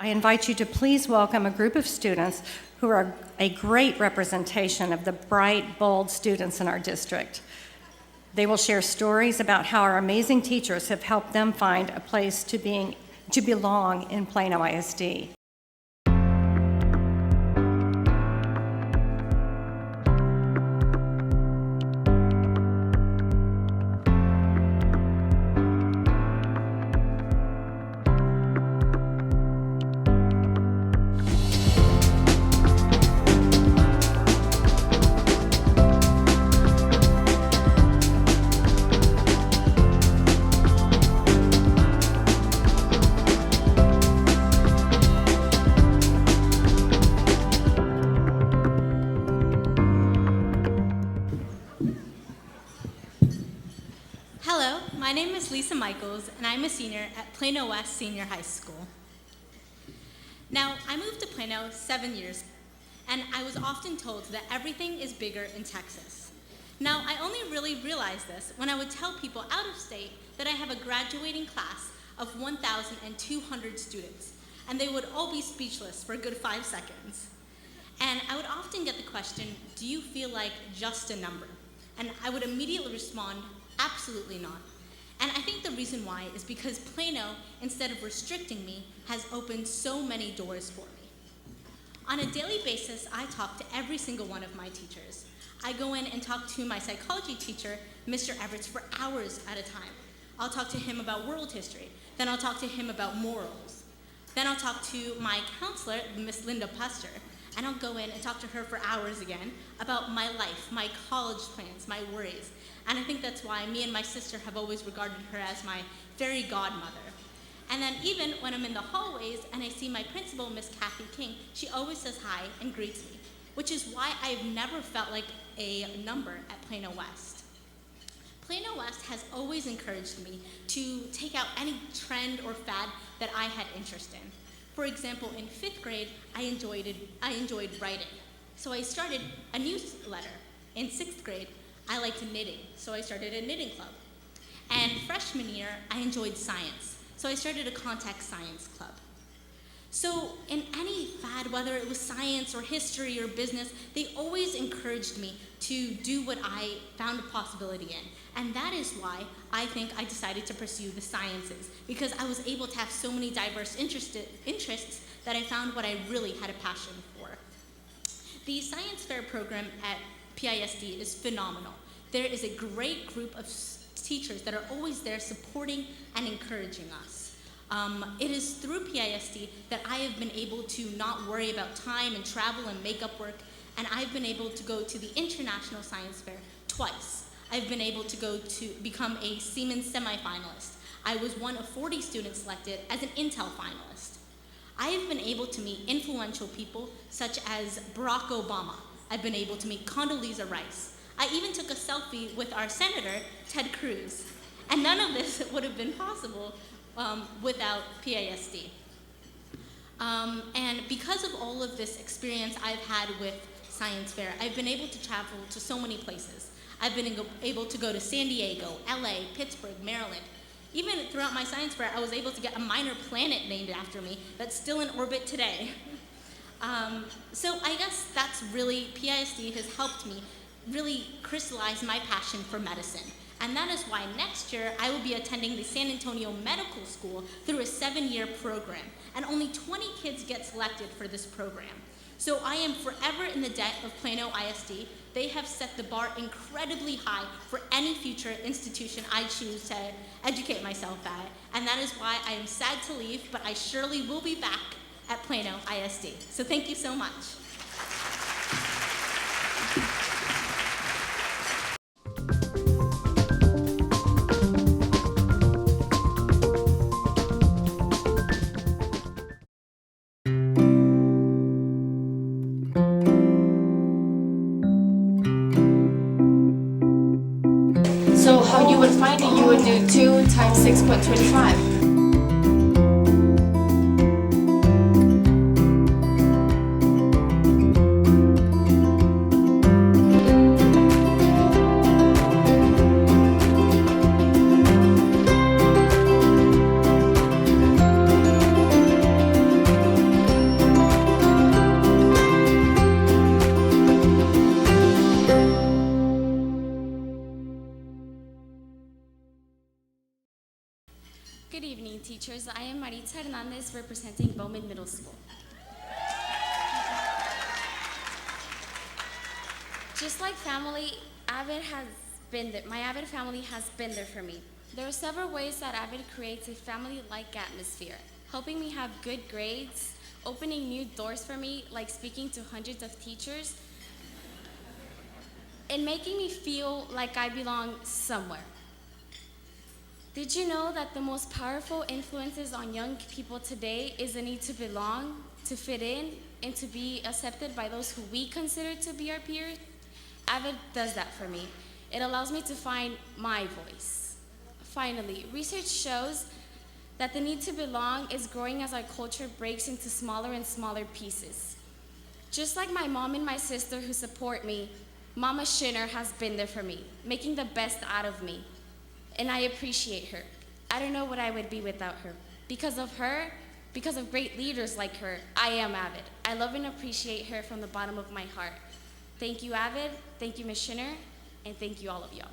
I invite you to please welcome a group of students who are a great representation of the bright, bold students in our district. They will share stories about how our amazing teachers have helped them find a place to belong in Plano ISD. My name is Lisa Michaels, and I'm a senior at Plano West Senior High School. Now, I moved to Plano 7 years ago, and I was often told that everything is bigger in Texas. Now, I only really realized this when I would tell people out of state that I have a graduating class of 1,200 students, and they would all be speechless for a good 5 seconds. And I would often get the question, do you feel like just a number? And I would immediately respond, absolutely not. And I think the reason why is because Plano, instead of restricting me, has opened so many doors for me. On a daily basis, I talk to every single one of my teachers. I go in and talk to my psychology teacher, Mr. Everett, for hours at a time. I'll talk to him about world history. Then I'll talk to him about morals. Then I'll talk to my counselor, Miss Linda Puster, and I'll go in and talk to her for hours again about my life, my college plans, my worries. And I think that's why me and my sister have always regarded her as my fairy godmother. And then even when I'm in the hallways and I see my principal, Miss Kathy King, she always says hi and greets me, which is why I've never felt like a number at Plano West. Plano West has always encouraged me to take out any trend or fad that I had interest in. For example, in 5th grade, I enjoyed writing, so I started a newsletter. In 6th grade, I liked knitting, so I started a knitting club. And freshman year, I enjoyed science, so I started a contact science club. So in any fad, whether it was science or history or business, they always encouraged me to do what I found a possibility in. And that is why I think I decided to pursue the sciences, because I was able to have so many diverse interests that I found what I really had a passion for. The science fair program at PISD is phenomenal. There is a great group of teachers that are always there supporting and encouraging us. It is through PISD that I have been able to not worry about time and travel and makeup work, and I've been able to go to the International Science Fair twice. I've been able to go to become a Siemens semifinalist. I was one of 40 students selected as an Intel finalist. I have been able to meet influential people such as Barack Obama. I've been able to meet Condoleezza Rice. I even took a selfie with our Senator, Ted Cruz. And none of this would have been possible without PISD. And because of all of this experience I've had with Science Fair, I've been able to travel to so many places. I've been able to go to San Diego, LA, Pittsburgh, Maryland. Even throughout my Science Fair, I was able to get a minor planet named after me that's still in orbit today. So I guess that's really, PISD has helped me really crystallize my passion for medicine. And that is why next year I will be attending the San Antonio Medical School through a 7-year program. And only 20 kids get selected for this program. So I am forever in the debt of Plano ISD. They have set the bar incredibly high for any future institution I choose to educate myself at. And that is why I am sad to leave, but I surely will be back at Plano ISD. So thank you so much. So how you would find it, you would do 2 times 6.25. am Maritza Hernandez representing Bowman Middle School. Just like family, my Avid family has been there for me. There are several ways that Avid creates a family-like atmosphere, helping me have good grades, opening new doors for me, like speaking to hundreds of teachers, and making me feel like I belong somewhere. Did you know that the most powerful influences on young people today is the need to belong, to fit in, and to be accepted by those who we consider to be our peers? Avid does that for me. It allows me to find my voice. Finally, research shows that the need to belong is growing as our culture breaks into smaller and smaller pieces. Just like my mom and my sister who support me, Mama Schinner has been there for me, making the best out of me. And I appreciate her. I don't know what I would be without her. Because of her, because of great leaders like her, I am Avid. I love and appreciate her from the bottom of my heart. Thank you, Avid. Thank you, Ms. Schinner. And thank you, all of y'all.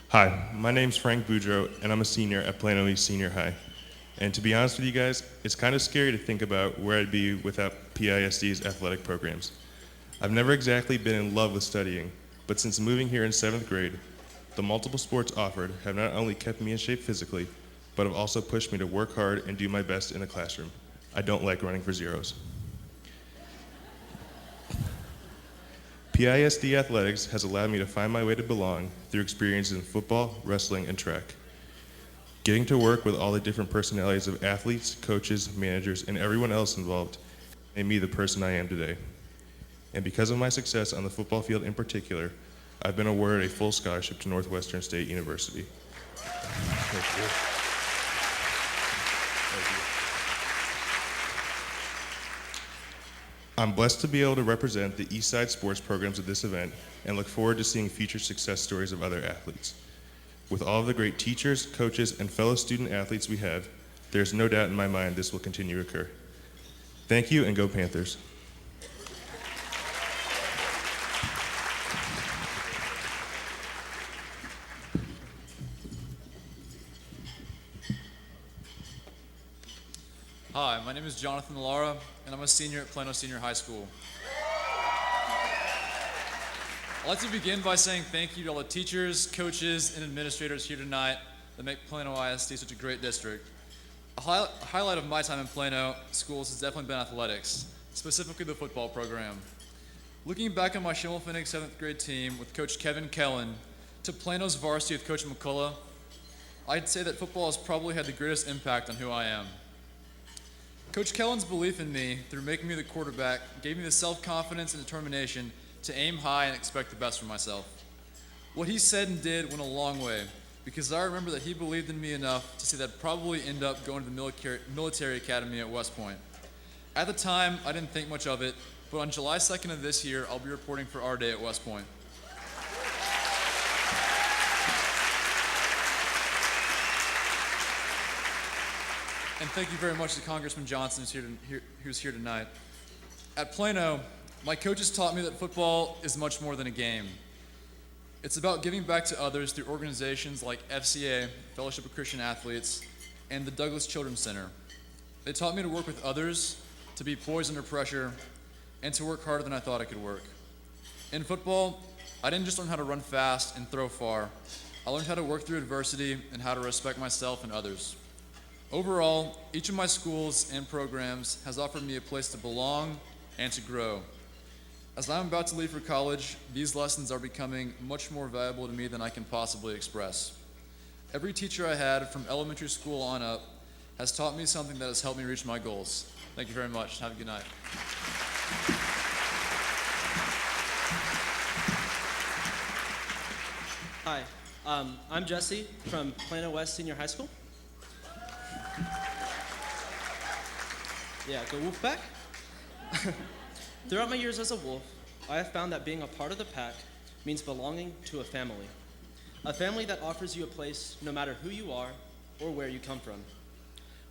Hi, my name's Frank Boudreau, and I'm a senior at Plano East Senior High. And to be honest with you guys, it's kind of scary to think about where I'd be without PISD's athletic programs. I've never exactly been in love with studying, but since moving here in 7th grade, the multiple sports offered have not only kept me in shape physically, but have also pushed me to work hard and do my best in the classroom. I don't like running for zeros. PISD athletics has allowed me to find my way to belong through experiences in football, wrestling, and track. Getting to work with all the different personalities of athletes, coaches, managers, and everyone else involved made me the person I am today. And because of my success on the football field in particular, I've been awarded a full scholarship to Northwestern State University. Thank you. I'm blessed to be able to represent the Eastside sports programs at this event and look forward to seeing future success stories of other athletes. With all of the great teachers, coaches, and fellow student athletes we have, there's no doubt in my mind this will continue to occur. Thank you, and go Panthers. Hi, my name is Jonathan Lara, and I'm a senior at Plano Senior High School. I'd like to begin by saying thank you to all the teachers, coaches, and administrators here tonight that make Plano ISD such a great district. A highlight of my time in Plano schools has definitely been athletics, specifically the football program. Looking back on my Schimmelfinnig 7th grade team with Coach Kevin Kellen to Plano's varsity with Coach McCullough, I'd say that football has probably had the greatest impact on who I am. Coach Kellen's belief in me through making me the quarterback gave me the self-confidence and determination to aim high and expect the best from myself. What he said and did went a long way, because I remember that he believed in me enough to see that I'd probably end up going to the military academy at West Point. At the time, I didn't think much of it, but on July 2nd of this year, I'll be reporting for our day at West Point. And thank you very much to Congressman Johnson, who's here tonight. At Plano, my coaches taught me that football is much more than a game. It's about giving back to others through organizations like FCA, Fellowship of Christian Athletes, and the Douglas Children's Center. They taught me to work with others, to be poised under pressure, and to work harder than I thought I could work. In football, I didn't just learn how to run fast and throw far. I learned how to work through adversity and how to respect myself and others. Overall, each of my schools and programs has offered me a place to belong and to grow. As I'm about to leave for college, these lessons are becoming much more valuable to me than I can possibly express. Every teacher I had from elementary school on up has taught me something that has helped me reach my goals. Thank you very much. Have a good night. Hi, I'm Jesse from Plano West Senior High School. Yeah, go Wolfpack. Throughout my years as a Wolf, I have found that being a part of the pack means belonging to a family that offers you a place no matter who you are or where you come from.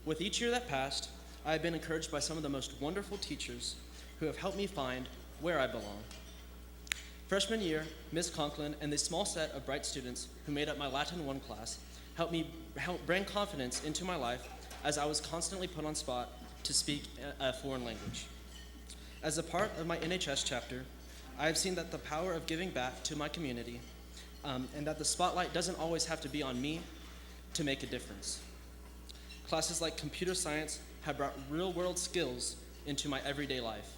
With each year that passed, I have been encouraged by some of the most wonderful teachers who have helped me find where I belong. Freshman year, Ms. Conklin and the small set of bright students who made up my Latin 1 class helped bring confidence into my life as I was constantly put on spot to speak a foreign language. As a part of my NHS chapter, I have seen that the power of giving back to my community and that the spotlight doesn't always have to be on me to make a difference. Classes like computer science have brought real-world skills into my everyday life.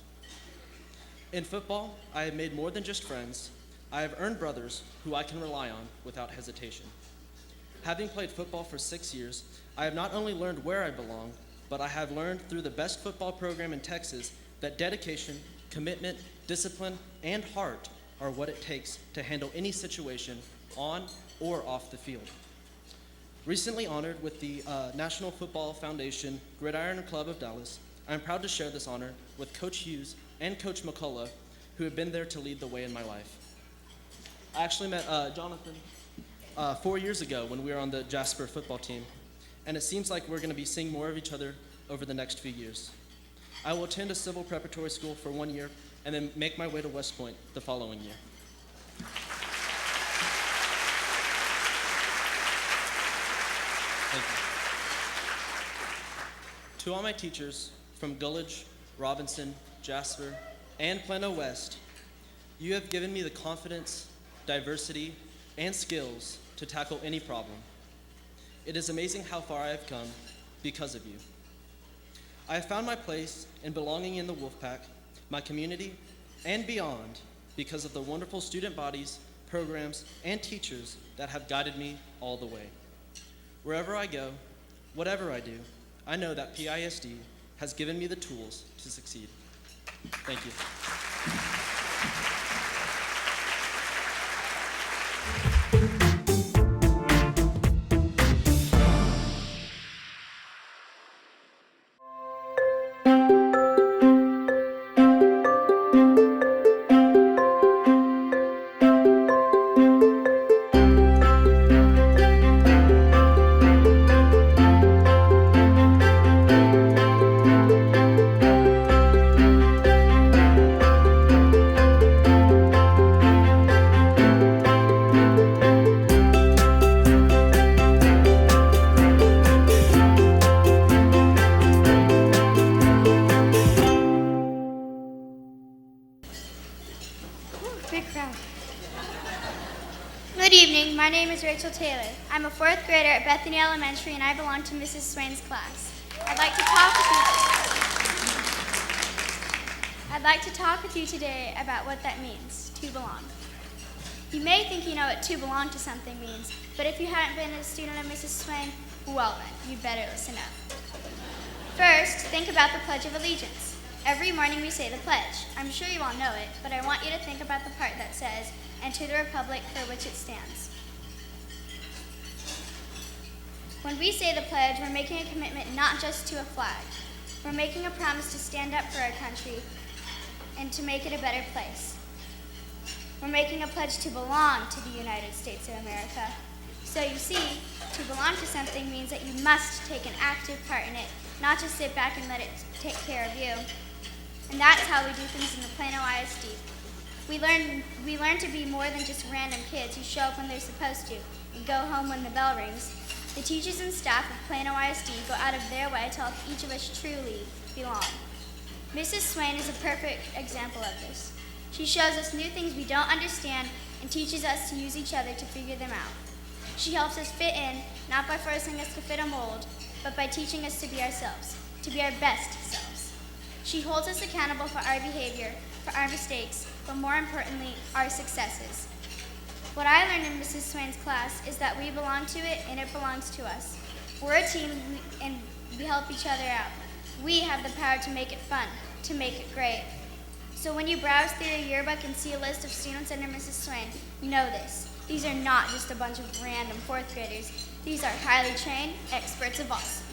In football, I have made more than just friends. I have earned brothers who I can rely on without hesitation. Having played football for 6 years, I have not only learned where I belong, but I have learned through the best football program in Texas that dedication, commitment, discipline, and heart are what it takes to handle any situation on or off the field. Recently honored with the National Football Foundation Gridiron Club of Dallas, I am proud to share this honor with Coach Hughes and Coach McCullough, who have been there to lead the way in my life. I actually met Jonathan 4 years ago when we were on the Jasper football team, and it seems like we're going to be seeing more of each other over the next few years. I will attend a civil preparatory school for 1 year and then make my way to West Point the following year. Thank you. To all my teachers from Gullidge, Robinson, Jasper, and Plano West, you have given me the confidence, diversity, and skills to tackle any problem. It is amazing how far I have come because of you. I have found my place in belonging in the Wolfpack, my community, and beyond because of the wonderful student bodies, programs, and teachers that have guided me all the way. Wherever I go, whatever I do, I know that PISD has given me the tools to succeed. Thank you. Big crowd. Good evening. My name is Rachel Taylor. I'm a 4th grader at Bethany Elementary, and I belong to Mrs. Swain's class. I'd like to talk with you today about what that means, to belong. You may think you know what to belong to something means, but if you haven't been a student of Mrs. Swain, well then, you better listen up. First, think about the Pledge of Allegiance. Every morning we say the pledge. I'm sure you all know it, but I want you to think about the part that says, "And to the republic for which it stands." When we say the pledge, we're making a commitment not just to a flag. We're making a promise to stand up for our country and to make it a better place. We're making a pledge to belong to the United States of America. So you see, to belong to something means that you must take an active part in it, not just sit back and let it take care of you. And that's how we do things in the Plano ISD. We learn to be more than just random kids who show up when they're supposed to and go home when the bell rings. The teachers and staff of Plano ISD go out of their way to help each of us truly belong. Mrs. Swain is a perfect example of this. She shows us new things we don't understand and teaches us to use each other to figure them out. She helps us fit in, not by forcing us to fit a mold, but by teaching us to be ourselves, to be our best selves. She holds us accountable for our behavior, for our mistakes, but more importantly, our successes. What I learned in Mrs. Swain's class is that we belong to it and it belongs to us. We're a team and we help each other out. We have the power to make it fun, to make it great. So when you browse through your yearbook and see a list of students under Mrs. Swain, know this. These are not just a bunch of random fourth graders. These are highly trained experts of awesome.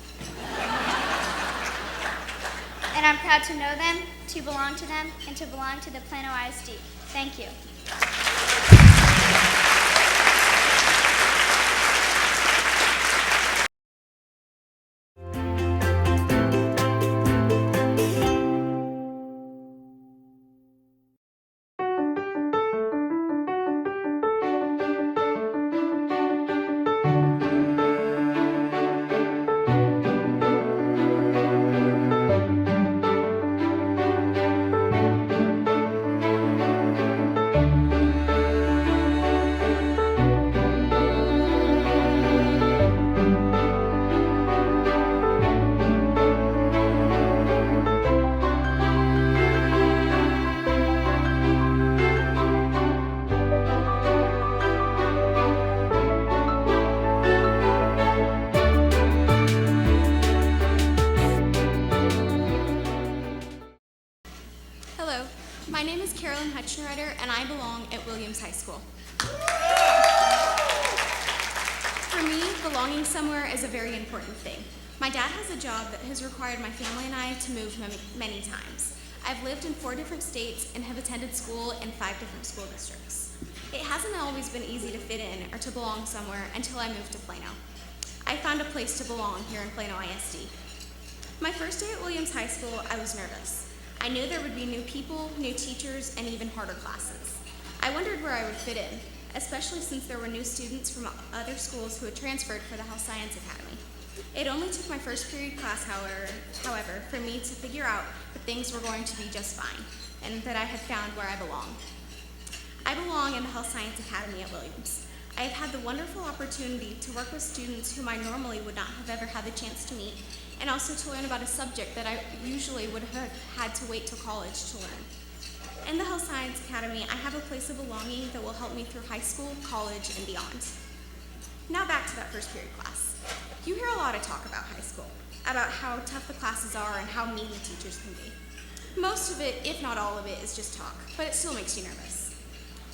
And I'm proud to know them, to belong to them, and to belong to the Plano ISD. Thank you. Hello, my name is Carolyn Hutchenreiter, and I belong at Williams High School. For me, belonging somewhere is a very important thing. My dad has a job that has required my family and I to move many times. I've lived in 4 different states and have attended school in 5 different school districts. It hasn't always been easy to fit in or to belong somewhere until I moved to Plano. I found a place to belong here in Plano ISD. My first day at Williams High School, I was nervous. I knew there would be new people, new teachers, and even harder classes. I wondered where I would fit in, especially since there were new students from other schools who had transferred for the Health Science Academy. It only took my first period class, however, for me to figure out that things were going to be just fine, and that I had found where I belong. I belong in the Health Science Academy at Williams. I have had the wonderful opportunity to work with students whom I normally would not have ever had the chance to meet, and also to learn about a subject that I usually would have had to wait till college to learn. In the Health Science Academy, I have a place of belonging that will help me through high school, college, and beyond. Now back to that first period class. You hear a lot of talk about high school, about how tough the classes are and how mean the teachers can be. Most of it, if not all of it, is just talk, but it still makes you nervous.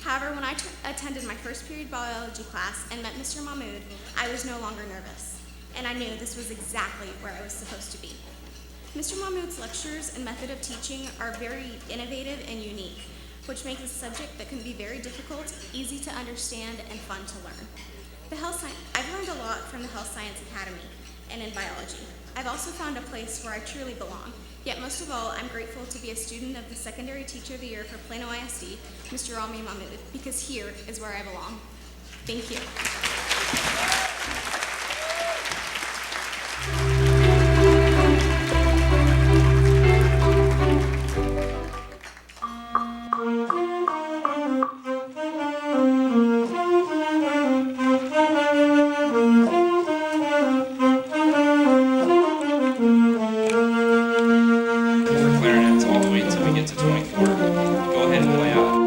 However, when I attended my first period biology class and met Mr. Mahmood, I was no longer nervous. And I knew this was exactly where I was supposed to be. Mr. Mahmood's lectures and method of teaching are very innovative and unique, which makes a subject that can be very difficult, easy to understand, and fun to learn. I've learned a lot from the Health Science Academy and in biology. I've also found a place where I truly belong. Yet most of all, I'm grateful to be a student of the Secondary Teacher of the Year for Plano ISD, Mr. Rami Mahmood, because here is where I belong. Thank you. For clarinets all the way until we get to 24. Go ahead and play out.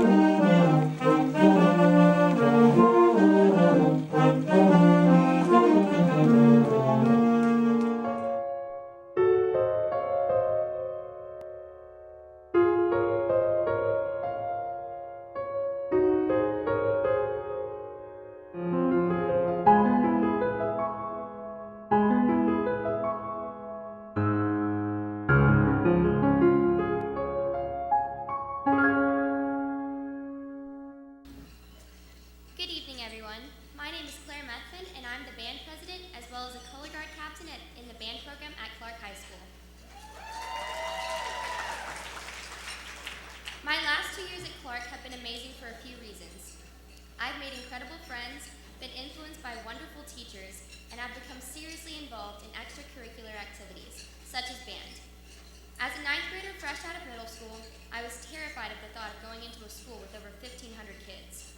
Good evening, everyone. My name is Claire Methvin, and I'm the band president as well as a color guard captain in the band program at Clark High School. My last 2 years at Clark have been amazing for a few reasons. I've made incredible friends, been influenced by wonderful teachers, and I've become seriously involved in extracurricular activities, such as band. As a ninth grader fresh out of middle school, I was terrified of the thought of going into a school with over 1,500 kids.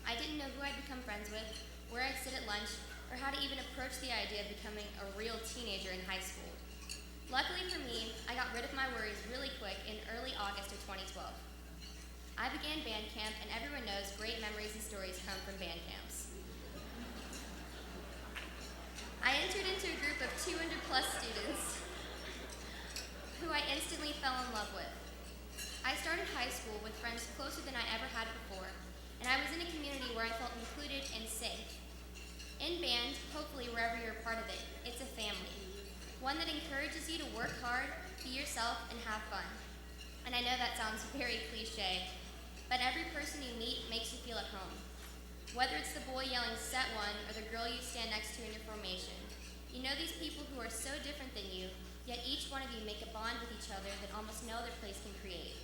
I didn't know who I'd become friends with, where I'd sit at lunch, or how to even approach the idea of becoming a real teenager in high school. Luckily for me, I got rid of my worries really quick in early August of 2012. I began band camp, and everyone knows great memories and stories come from band camps. I entered into a group of 200 plus students who I instantly fell in love with. I started high school with friends closer than I ever had before, and I was in a community where I felt included and safe. In band, hopefully wherever you're a part of it, it's a family. One that encourages you to work hard, be yourself, and have fun. And I know that sounds very cliche, but every person you meet makes you feel at home. Whether it's the boy yelling set one or the girl you stand next to in your formation, you know these people who are so different than you, yet each one of you make a bond with each other that almost no other place can create.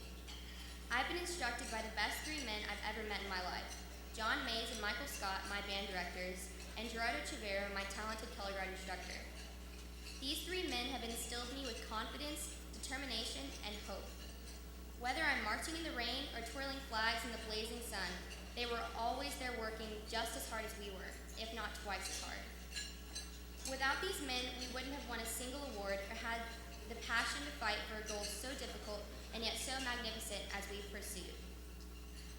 I've been instructed by the best three men I've ever met in my life: John Mays and Michael Scott, my band directors, and Gerardo Chavero, my talented color guard instructor. These three men have instilled me with confidence, determination, and hope. Whether I'm marching in the rain or twirling flags in the blazing sun, they were always there working just as hard as we were, if not twice as hard. Without these men, we wouldn't have won a single award or had the passion to fight for a goal so difficult and yet so magnificent as we've pursued.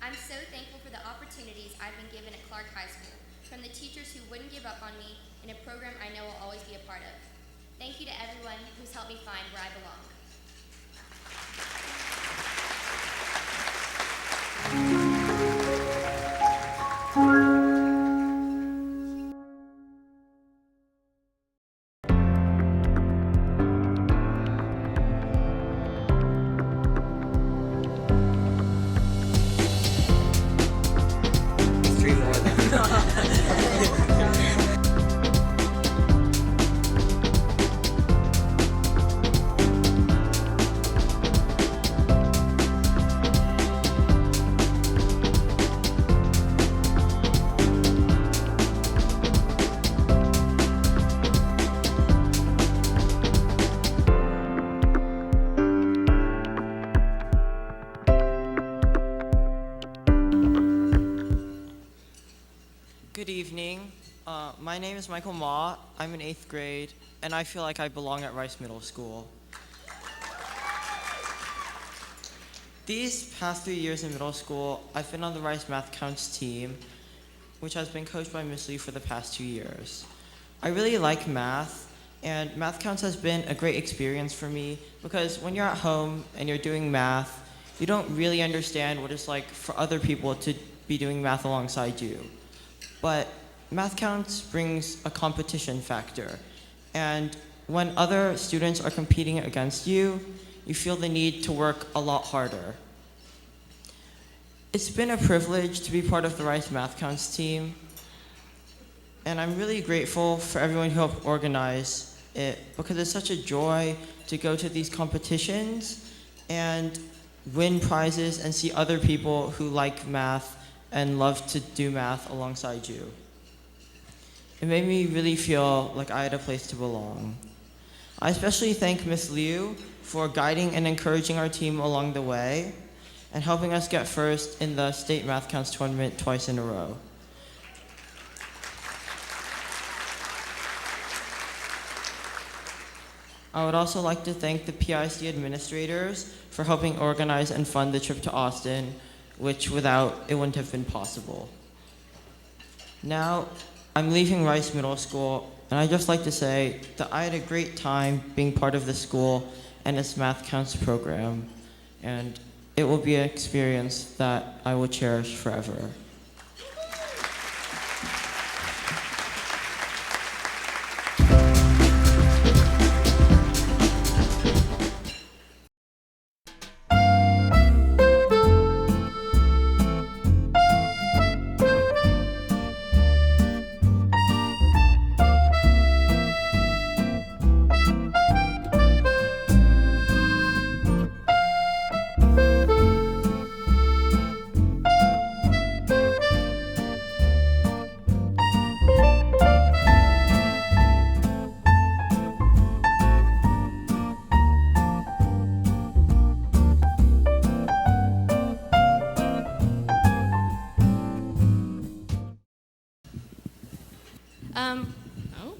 I'm so thankful for the opportunities I've been given at Clark High School, from the teachers who wouldn't give up on me in a program I know will always be a part of. Thank you to everyone who's helped me find where I belong. Good evening. My name is Michael Ma. I'm in 8th grade, and I feel like I belong at Rice Middle School. These past 3 years in middle school, I've been on the Rice Math Counts team, which has been coached by Miss Lee for the past 2 years. I really like math, and Math Counts has been a great experience for me because when you're at home and you're doing math, you don't really understand what it's like for other people to be doing math alongside you. But Math Counts brings a competition factor, and when other students are competing against you, you feel the need to work a lot harder. It's been a privilege to be part of the Rice Math Counts team, and I'm really grateful for everyone who helped organize it because it's such a joy to go to these competitions and win prizes and see other people who like math and love to do math alongside you. It made me really feel like I had a place to belong. I especially thank Miss Liu for guiding and encouraging our team along the way and helping us get first in the State Math Counts tournament twice in a row. I would also like to thank the PISD administrators for helping organize and fund the trip to Austin, which without it wouldn't have been possible. Now, I'm leaving Rice Middle School, and I'd just like to say that I had a great time being part of the school and its Math Counts program, and it will be an experience that I will cherish forever. Oh,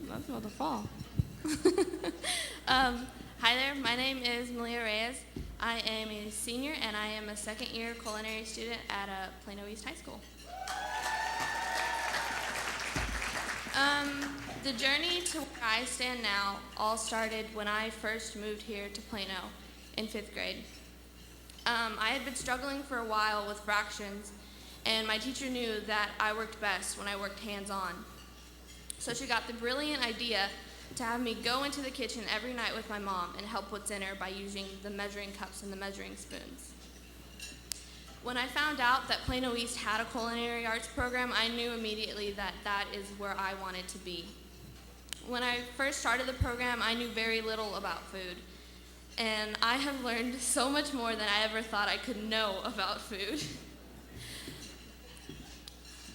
that's about to fall. Hi there, my name is Malia Reyes. I am a senior and I am a second-year culinary student at Plano East High School. The journey to where I stand now all started when I first moved here to Plano in 5th grade. I had been struggling for a while with fractions, and my teacher knew that I worked best when I worked hands-on. So she got the brilliant idea to have me go into the kitchen every night with my mom and help with dinner by using the measuring cups and the measuring spoons. When I found out that Plano East had a culinary arts program, I knew immediately that that is where I wanted to be. When I first started the program, I knew very little about food, and I have learned so much more than I ever thought I could know about food.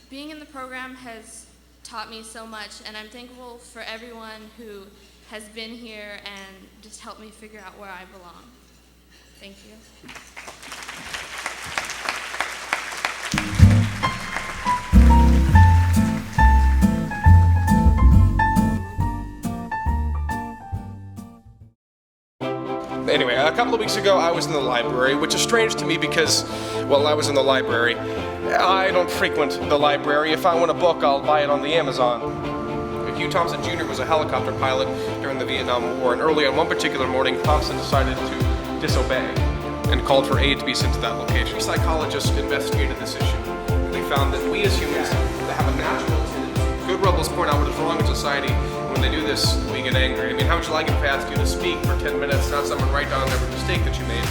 Being in the program has taught me so much, and I'm thankful for everyone who has been here and just helped me figure out where I belong. Thank you. Anyway, a couple of weeks ago I was in the library, which is strange to me because, well, I was in the library. I don't frequent the library. If I want a book, I'll buy it on the Amazon. Hugh Thompson Jr. was a helicopter pilot during the Vietnam War, and early on one particular morning, Thompson decided to disobey and called for aid to be sent to that location. Psychologists investigated this issue. They found that we as humans have a natural tendency. Good rebels point out what is wrong in society. When they do this, we get angry. I mean, how would you like if I asked you to speak for 10 minutes, not someone write down every mistake that you made?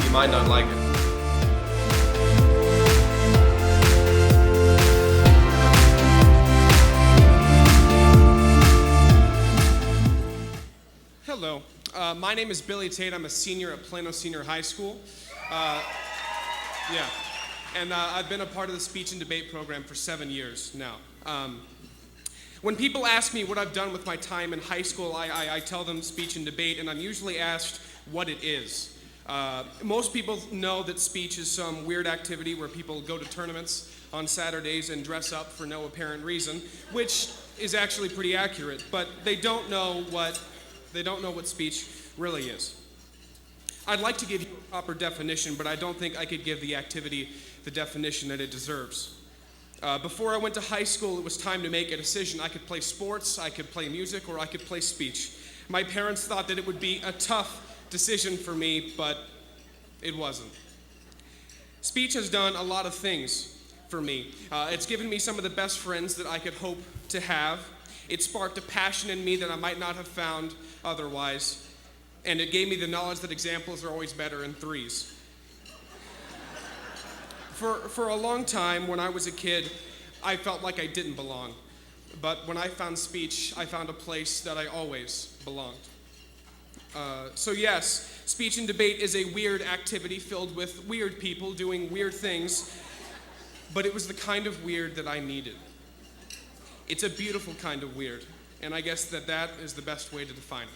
You might not like it. Hello, my name is Billy Tate. I'm a senior at Plano Senior High School. And I've been a part of the speech and debate program for 7 years now. When people ask me what I've done with my time in high school, I tell them speech and debate, and I'm usually asked what it is. Most people know that speech is some weird activity where people go to tournaments on Saturdays and dress up for no apparent reason, which is actually pretty accurate, but they don't know what speech really is. I'd like to give you a proper definition, but I don't think I could give the activity the definition that it deserves. Before I went to high school, it was time to make a decision. I could play sports, I could play music, or I could play speech. My parents thought that it would be a tough decision for me, but it wasn't. Speech has done a lot of things for me. It's given me some of the best friends that I could hope to have. It sparked a passion in me that I might not have found otherwise. And it gave me the knowledge that examples are always better in threes. For a long time, when I was a kid, I felt like I didn't belong. But when I found speech, I found a place that I always belonged. So yes, speech and debate is a weird activity filled with weird people doing weird things, but it was the kind of weird that I needed. It's a beautiful kind of weird, and I guess that is the best way to define it.